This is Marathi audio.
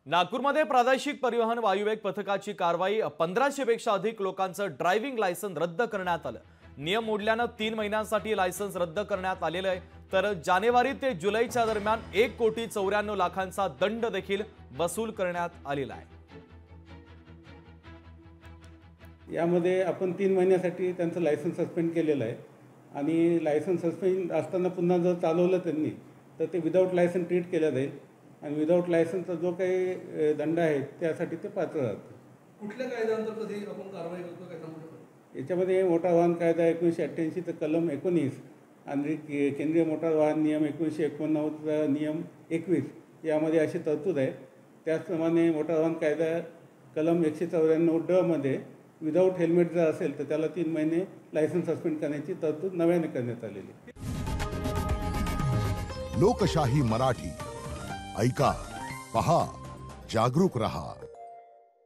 नागपूरमध्ये प्रादेशिक परिवहन वायुवेग पथकाची कारवाई 1500 पेक्षा अधिक लोकांचं ड्रायव्हिंग लायसन्स रद्द करण्यात आलं। नियम मोडल्यानं 3 महिन्यांसाठी लायसन्स रद्द करण्यात आलेलं आहे। तर जानेवारी ते जुलैच्या दरम्यान 1,94,00,000चा दंड देखील वसूल करण्यात आलेला आहे। यामध्ये आपण 3 महिन्यासाठी त्यांचं लायसन्स सस्पेंड केलेलं आहे आणि लायसन्स सस्पेंड असताना पुन्हा जर चालवलं त्यांनी तर ते विदाऊट लायसन्स ट्रीट केलं जाईल आणि विदाऊट लायसन्सचा जो काही दंड आहे त्यासाठी ते पात्र राहतं। कुठल्या कायद्याअंतर्गत आपण कारवाई करतो काय सांगू शकता? याच्यामध्ये मोटार वाहन कायदा 1988 चा कलम 19 आणि केंद्रीय मोटार वाहन नियम 1989 चा नियम 21 यामध्ये अशी तरतूद आहे। त्याचप्रमाणे मोटार वाहन कायदा कलम 194 ड मध्ये विदाऊट हेल्मेट जर असेल तर त्याला 3 महिने लायसन्स सस्पेंड करण्याची तरतूद नव्याने करण्यात आलेली आहे। लोकशाही मराठी ऐका, पहा, जागरूक रहा।